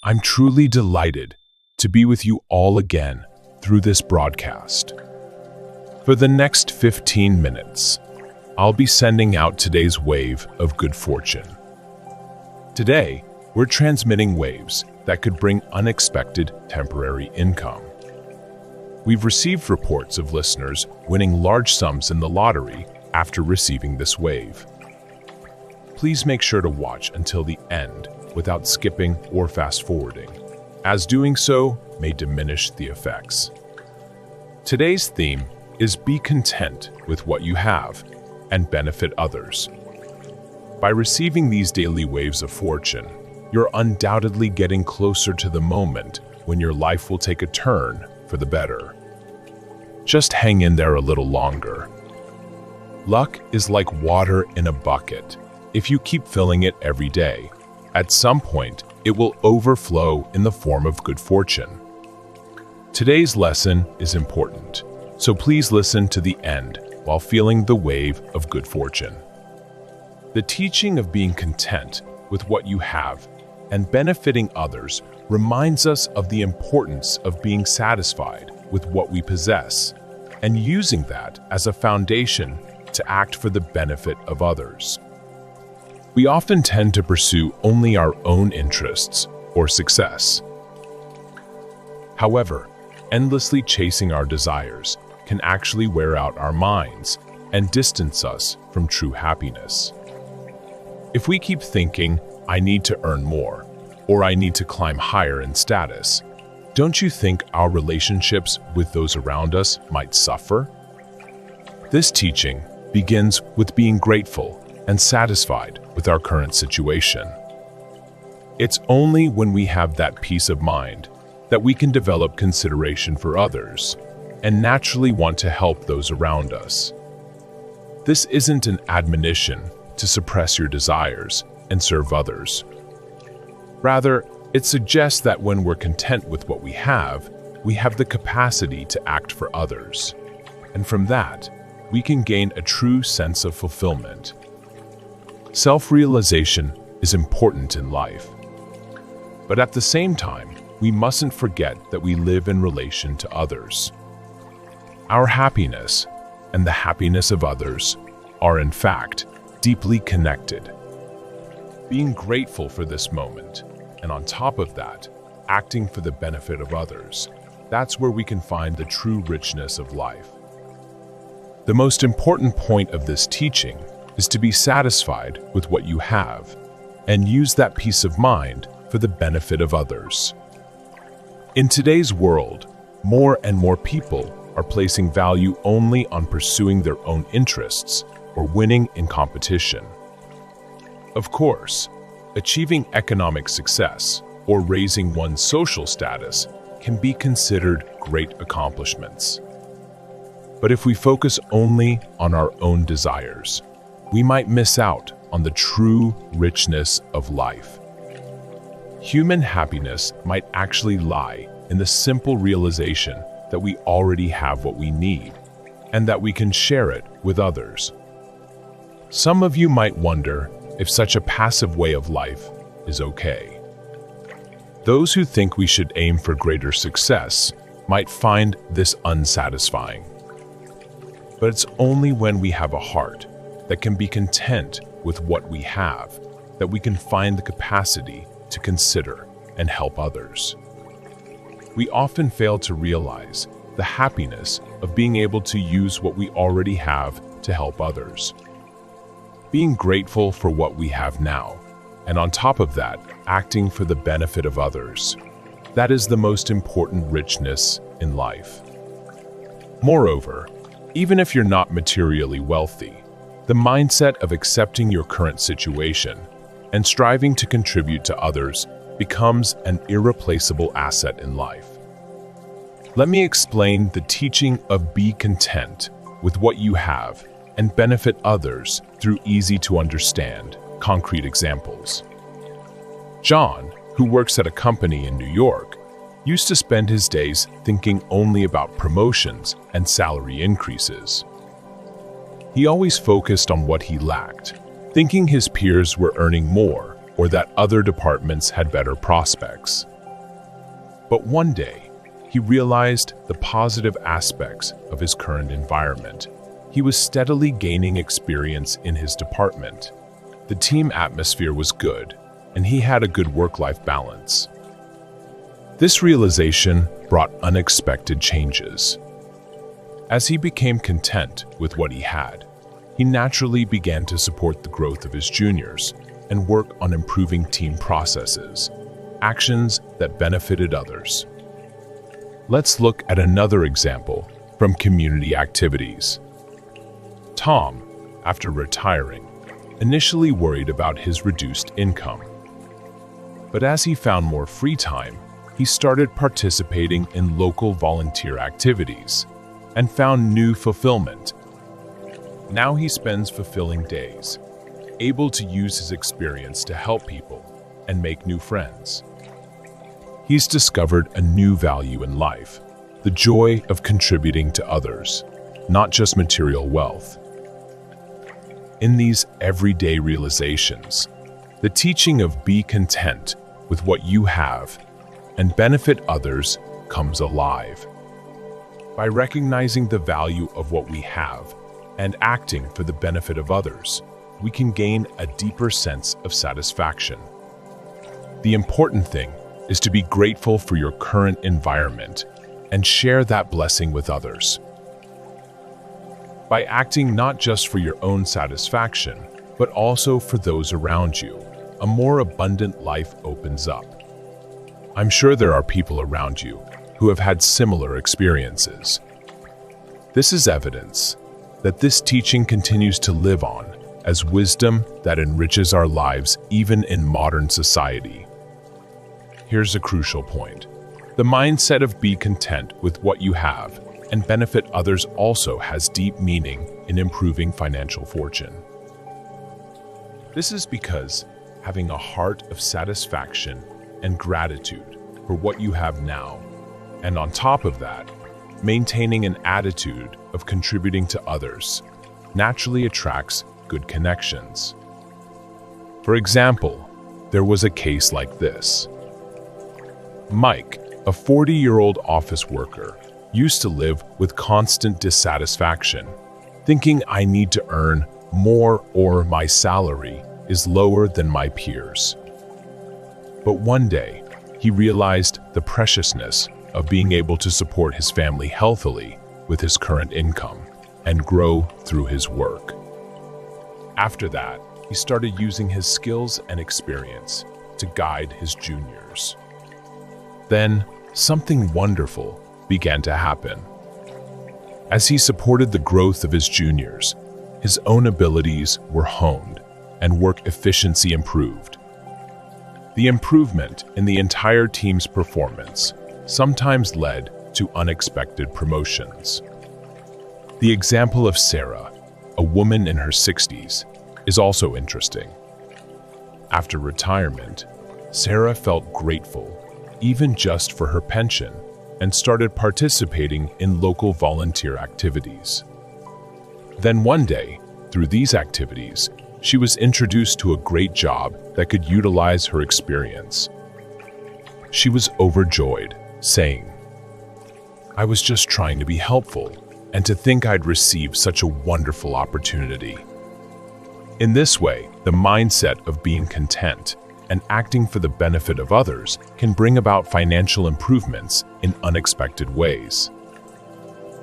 I'm truly delighted to be with you all again through this broadcast. For the next 15 minutes, I'll be sending out today's wave of good fortune. Today, we're transmitting waves that could bring unexpected temporary income. We've received reports of listeners winning large sums in the lottery after receiving this wave. Please make sure to watch until the end without skipping or fast-forwarding, as doing so may diminish the effects. Today's theme is be content with what you have and benefit others. By receiving these daily waves of fortune, you're undoubtedly getting closer to the moment when your life will take a turn for the better. Just hang in there a little longer. Luck is like water in a bucket. If you keep filling it every day, at some point it will overflow in the form of good fortune. Today's lesson is important, so please listen to the end while feeling the wave of good fortune. The teaching of being content with what you have and benefiting others reminds us of the importance of being satisfied with what we possess and using that as a foundation to act for the benefit of others. We often tend to pursue only our own interests or success. However, endlessly chasing our desires can actually wear out our minds and distance us from true happiness. If we keep thinking, I need to earn more, or I need to climb higher in status, don't you think our relationships with those around us might suffer? This teaching begins with being grateful and satisfied with our current situation. It's only when we have that peace of mind that we can develop consideration for others and naturally want to help those around us. This isn't an admonition to suppress your desires and serve others. Rather, it suggests that when we're content with what we have the capacity to act for others. And from that, we can gain a true sense of fulfillment. Self-realization is important in life. But at the same time, we mustn't forget that we live in relation to others. Our happiness and the happiness of others are, in fact, deeply connected. Being grateful for this moment, and on top of that, acting for the benefit of others, that's where we can find the true richness of life. The most important point of this teaching is to be satisfied with what you have and use that peace of mind for the benefit of others. In today's world, more and more people are placing value only on pursuing their own interests or winning in competition. Of course, achieving economic success or raising one's social status can be considered great accomplishments. But if we focus only on our own desires, we might miss out on the true richness of life. Human happiness might actually lie in the simple realization that we already have what we need and that we can share it with others. Some of you might wonder if such a passive way of life is okay. Those who think we should aim for greater success might find this unsatisfying. But it's only when we have a heart that can be content with what we have that we can find the capacity to consider and help others. We often fail to realize the happiness of being able to use what we already have to help others. Being grateful for what we have now, and on top of that, acting for the benefit of others. That is the most important richness in life. Moreover, even if you're not materially wealthy, the mindset of accepting your current situation and striving to contribute to others becomes an irreplaceable asset in life. Let me explain the teaching of be content with what you have and benefit others through easy-to-understand, concrete examples. John, who works at a company in New York, used to spend his days thinking only about promotions and salary increases. He always focused on what he lacked, thinking his peers were earning more or that other departments had better prospects. But one day, he realized the positive aspects of his current environment. He was steadily gaining experience in his department. The team atmosphere was good, and he had a good work-life balance. This realization brought unexpected changes. As he became content with what he had, he naturally began to support the growth of his juniors and work on improving team processes, actions that benefited others. Let's look at another example from community activities. Tom, after retiring, initially worried about his reduced income. But as he found more free time, he started participating in local volunteer activities and found new fulfillment. Now he spends fulfilling days, able to use his experience to help people and make new friends. He's discovered a new value in life, the joy of contributing to others, not just material wealth. In these everyday realizations, the teaching of be content with what you have and benefit others comes alive. By recognizing the value of what we have and acting for the benefit of others, we can gain a deeper sense of satisfaction. The important thing is to be grateful for your current environment and share that blessing with others. By acting not just for your own satisfaction, but also for those around you, a more abundant life opens up. I'm sure there are people around you who have had similar experiences. This is evidence that this teaching continues to live on as wisdom that enriches our lives even in modern society. Here's a crucial point. The mindset of be content with what you have and benefit others also has deep meaning in improving financial fortune. This is because having a heart of satisfaction and gratitude for what you have now, and on top of that, maintaining an attitude of contributing to others, naturally attracts good connections. For example, there was a case like this. Mike, a 40-year-old office worker, used to live with constant dissatisfaction, thinking I need to earn more or my salary is lower than my peers. But one day, he realized the preciousness of being able to support his family healthily with his current income and grow through his work. After that, he started using his skills and experience to guide his juniors. Then, something wonderful began to happen. As he supported the growth of his juniors, his own abilities were honed and work efficiency improved. The improvement in the entire team's performance sometimes led to unexpected promotions. The example of Sarah, a woman in her 60s, is also interesting. After retirement, Sarah felt grateful, even just for her pension, and started participating in local volunteer activities. Then one day, through these activities, she was introduced to a great job that could utilize her experience. She was overjoyed, saying, "I was just trying to be helpful, and to think I'd receive such a wonderful opportunity." In this way, the mindset of being content and acting for the benefit of others can bring about financial improvements in unexpected ways.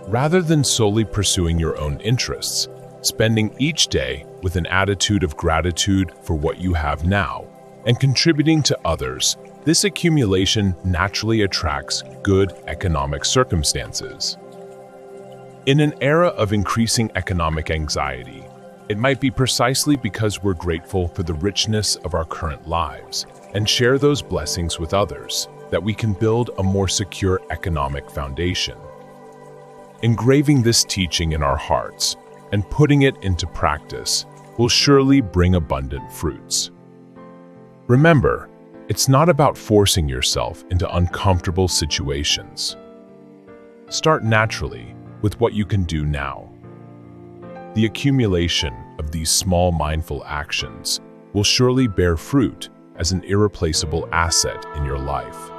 Rather than solely pursuing your own interests, spending each day with an attitude of gratitude for what you have now and contributing to others, this accumulation naturally attracts good economic circumstances. In an era of increasing economic anxiety, it might be precisely because we're grateful for the richness of our current lives and share those blessings with others that we can build a more secure economic foundation. Engraving this teaching in our hearts and putting it into practice will surely bring abundant fruits. Remember, it's not about forcing yourself into uncomfortable situations. Start naturally with what you can do now. The accumulation of these small mindful actions will surely bear fruit as an irreplaceable asset in your life.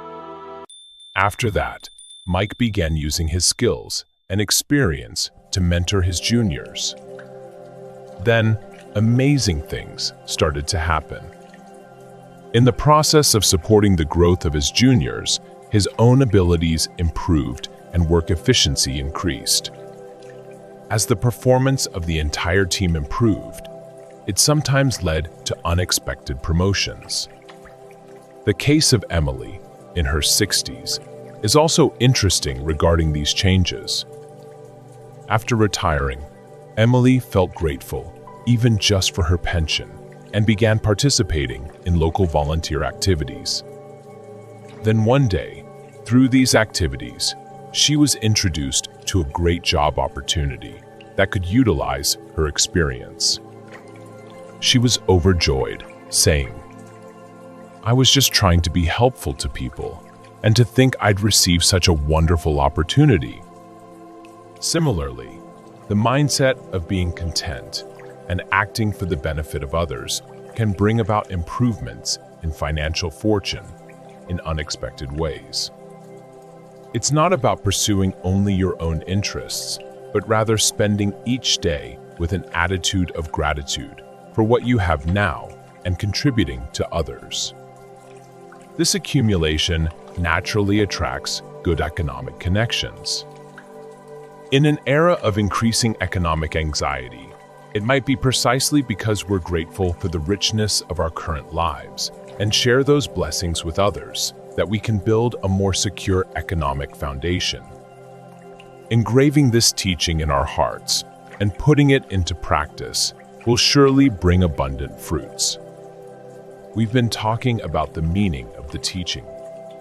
After that, Mike began using his skills and experience to mentor his juniors. Then, amazing things started to happen. In the process of supporting the growth of his juniors, his own abilities improved and work efficiency increased. As the performance of the entire team improved, it sometimes led to unexpected promotions. The case of Emily, in her 60s, is also interesting regarding these changes. After retiring, Emily felt grateful, even just for her pension, and began participating in local volunteer activities. Then one day, through these activities, she was introduced to a great job opportunity that could utilize her experience. She was overjoyed, saying, "I was just trying to be helpful to people, and to think I'd receive such a wonderful opportunity." Similarly, the mindset of being content and acting for the benefit of others can bring about improvements in financial fortune in unexpected ways. It's not about pursuing only your own interests, but rather spending each day with an attitude of gratitude for what you have now and contributing to others. This accumulation naturally attracts good economic connections. In an era of increasing economic anxiety, it might be precisely because we're grateful for the richness of our current lives and share those blessings with others that we can build a more secure economic foundation. Engraving this teaching in our hearts and putting it into practice will surely bring abundant fruits. We've been talking about the meaning of the teaching.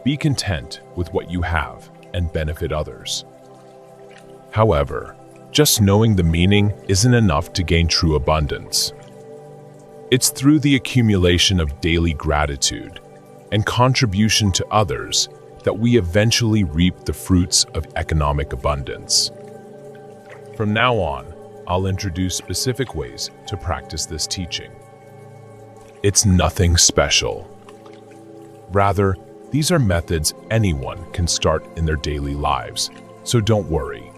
Be content with what you have and benefit others. However, just knowing the meaning isn't enough to gain true abundance. It's through the accumulation of daily gratitude and contribution to others that we eventually reap the fruits of economic abundance. From now on, I'll introduce specific ways to practice this teaching. It's nothing special. Rather, these are methods anyone can start in their daily lives, so don't worry.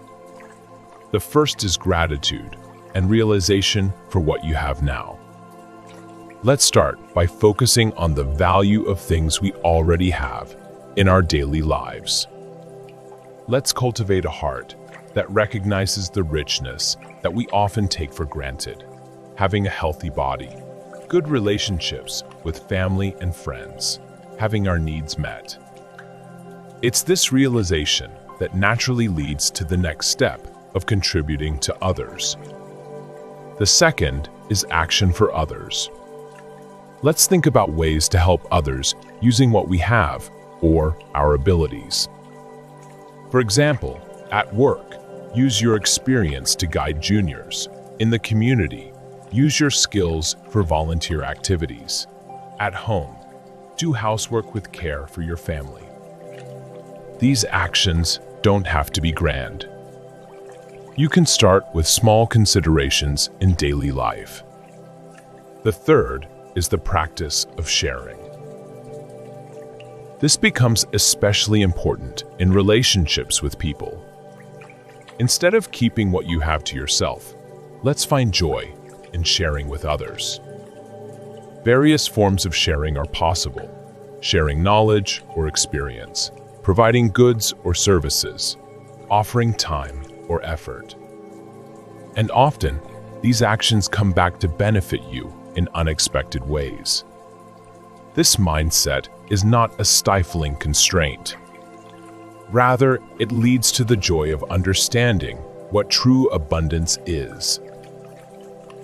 The first is gratitude and realization for what you have now. Let's start by focusing on the value of things we already have in our daily lives. Let's cultivate a heart that recognizes the richness that we often take for granted: having a healthy body, good relationships with family and friends, having our needs met. It's this realization that naturally leads to the next step of contributing to others. The second is action for others. Let's think about ways to help others using what we have or our abilities. For example, at work, use your experience to guide juniors. In the community, use your skills for volunteer activities. At home, do housework with care for your family. These actions don't have to be grand. You can start with small considerations in daily life. The third is the practice of sharing. This becomes especially important in relationships with people. Instead of keeping what you have to yourself, let's find joy in sharing with others. Various forms of sharing are possible: sharing knowledge or experience, providing goods or services, offering time or effort. And often, these actions come back to benefit you in unexpected ways. This mindset is not a stifling constraint. Rather, it leads to the joy of understanding what true abundance is.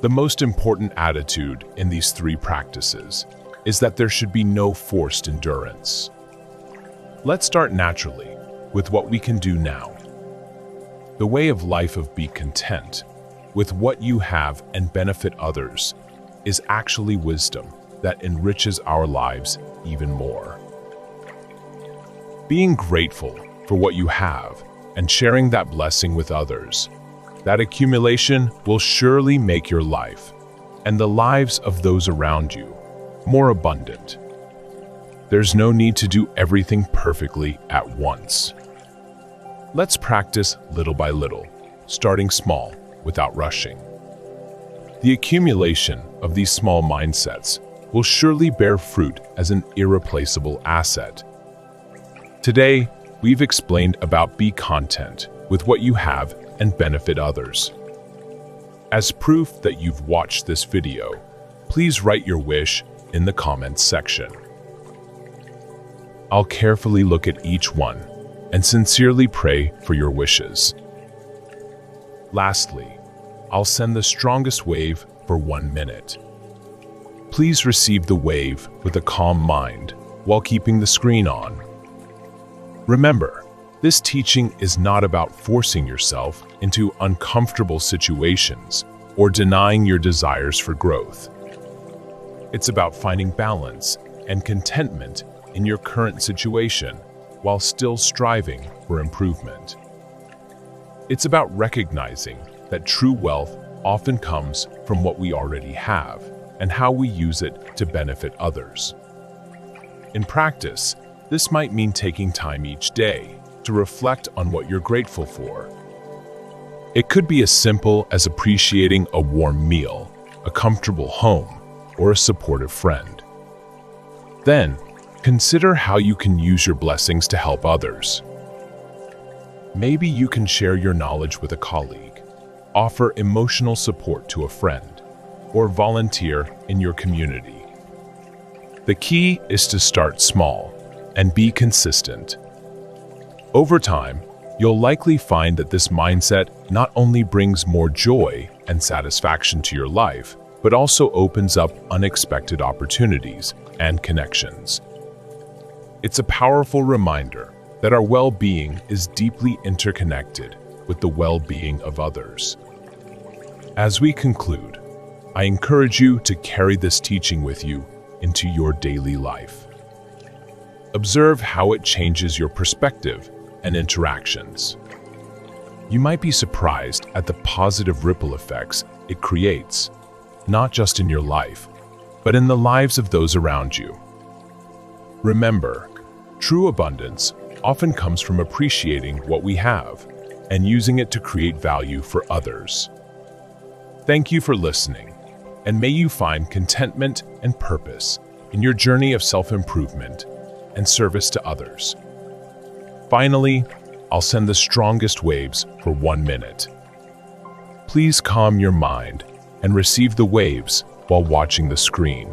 The most important attitude in these three practices is that there should be no forced endurance. Let's start naturally with what we can do now. The way of life of be content with what you have and benefit others is actually wisdom that enriches our lives even more. Being grateful for what you have and sharing that blessing with others, that accumulation will surely make your life and the lives of those around you more abundant. there's no need to do everything perfectly at once. Let's practice little by little, starting small without rushing. The accumulation of these small mindsets will surely bear fruit as an irreplaceable asset. Today, we've explained about be content with what you have and benefit others. As proof that you've watched this video, please write your wish in the comments section. I'll carefully look at each one and sincerely pray for your wishes. Lastly, I'll send the strongest wave for 1 minute. Please receive the wave with a calm mind while keeping the screen on. Remember, this teaching is not about forcing yourself into uncomfortable situations or denying your desires for growth. It's about finding balance and contentment in your current situation while still striving for improvement. It's about recognizing that true wealth often comes from what we already have and how we use it to benefit others. In practice, this might mean taking time each day to reflect on what you're grateful for. It could be as simple as appreciating a warm meal, a comfortable home, or a supportive friend. Then, consider how you can use your blessings to help others. Maybe you can share your knowledge with a colleague, offer emotional support to a friend, or volunteer in your community. The key is to start small and be consistent. Over time, you'll likely find that this mindset not only brings more joy and satisfaction to your life, but also opens up unexpected opportunities and connections. It's a powerful reminder that our well-being is deeply interconnected with the well-being of others. As we conclude, I encourage you to carry this teaching with you into your daily life. Observe how it changes your perspective and interactions. You might be surprised at the positive ripple effects it creates, not just in your life, but in the lives of those around you. Remember, true abundance often comes from appreciating what we have and using it to create value for others. Thank you for listening, and may you find contentment and purpose in your journey of self-improvement and service to others. Finally, I'll send the strongest waves for 1 minute. Please calm your mind and receive the waves while watching the screen.